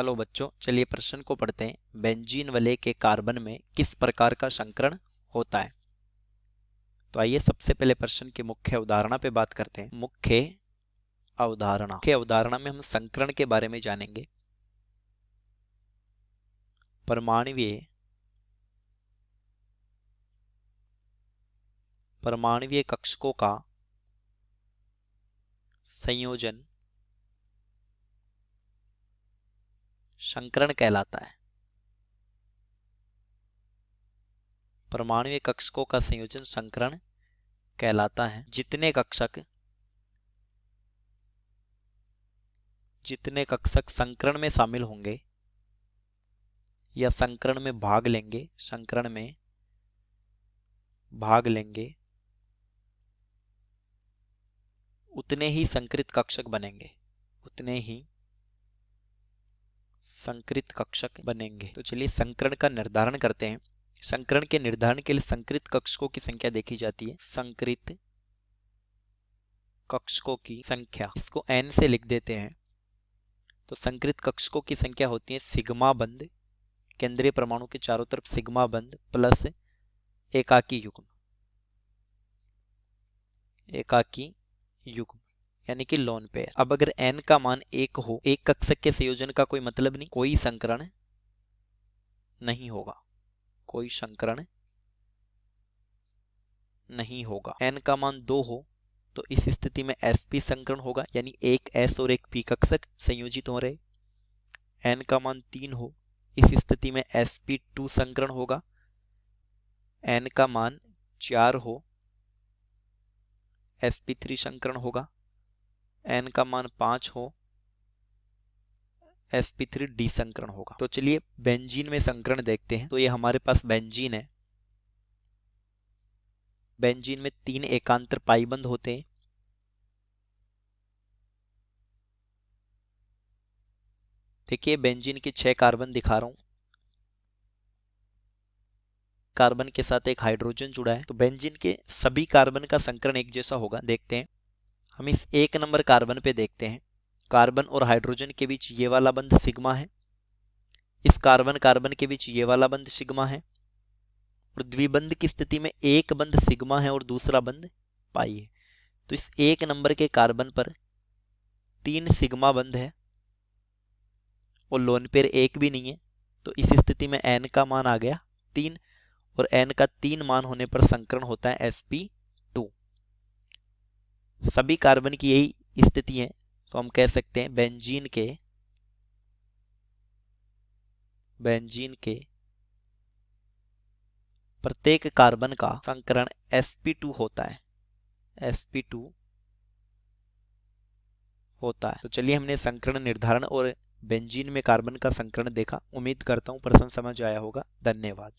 Hello बच्चों, चलिए प्रश्न को पढ़ते हैं। बेंजीन वलय के कार्बन में किस प्रकार का संकरण होता है। तो आइए सबसे पहले प्रश्न की मुख्य अवधारणा पे बात करते हैं। मुख्य अवधारणा में हम संकरण के बारे में जानेंगे। परमाणुवीय कक्षकों का संयोजन संकरण कहलाता है। परमाणुवीय कक्षकों का संयोजन संकरण कहलाता है। जितने कक्षक संकरण में शामिल होंगे या संकरण में भाग लेंगे उतने ही संकरित कक्षक बनेंगे। तो चलिए संकरण का निर्धारण करते हैं। संकरण के निर्धारण के लिए संकरित कक्षकों की संख्या देखी जाती है। संकरित कक्षकों की संख्या, इसको n से लिख देते हैं। तो संकरित कक्षकों की संख्या होती है सिग्मा बंध, केंद्रीय परमाणु के चारों तरफ सिग्मा बंध प्लस एकाकी युग्म यानी कि लोन पेयर। अब अगर n का मान 1 हो, एक कक्षक के संयोजन का कोई मतलब नहीं, कोई संकरण नहीं होगा। n का मान 2 हो तो इस स्थिति में sp संकरण होगा, यानी एक s और एक p कक्षक संयोजित हो रहे। n का मान 3 हो, इस स्थिति में sp2 संकरण होगा। n का मान 4 हो, sp3 संकरण होगा। n का मान 5 हो, sp3 डिसंकरण होगा। तो चलिए बेंजीन में संकरण देखते हैं। तो ये हमारे पास बेंजीन है। बेंजीन में 3 एकांतर पाई बंध होते हैं। देखिए बेंजीन के 6 कार्बन दिखा रहा हूं। कार्बन के साथ एक हाइड्रोजन जुड़ा है। तो बेंजीन के सभी कार्बन का संकरण एक जैसा होगा। देखते हैं, हम इस 1 नंबर कार्बन पे देखते हैं। कार्बन और हाइड्रोजन के बीच ये वाला बंध सिग्मा है। इस कार्बन के बीच ये वाला बंध सिग्मा है। और द्विबंध की स्थिति में एक बंध सिग्मा है और दूसरा बंध पाई है। तो इस 1 नंबर के कार्बन पर 3 सिग्मा बंध है और लोन पेयर 1 भी नहीं है। तो इस स्थिति में n का मान आ गया 3 और n का 3 मान होने पर संकरण होता है sp2। सभी कार्बन की यही स्थिति है। तो हम कह सकते हैं बेंजीन के प्रत्येक कार्बन का संकरण sp2 होता है। तो चलिए हमने संकरण निर्धारण और बेंजीन में कार्बन का संकरण देखा। उम्मीद करता हूं प्रश्न समझ आया होगा। धन्यवाद।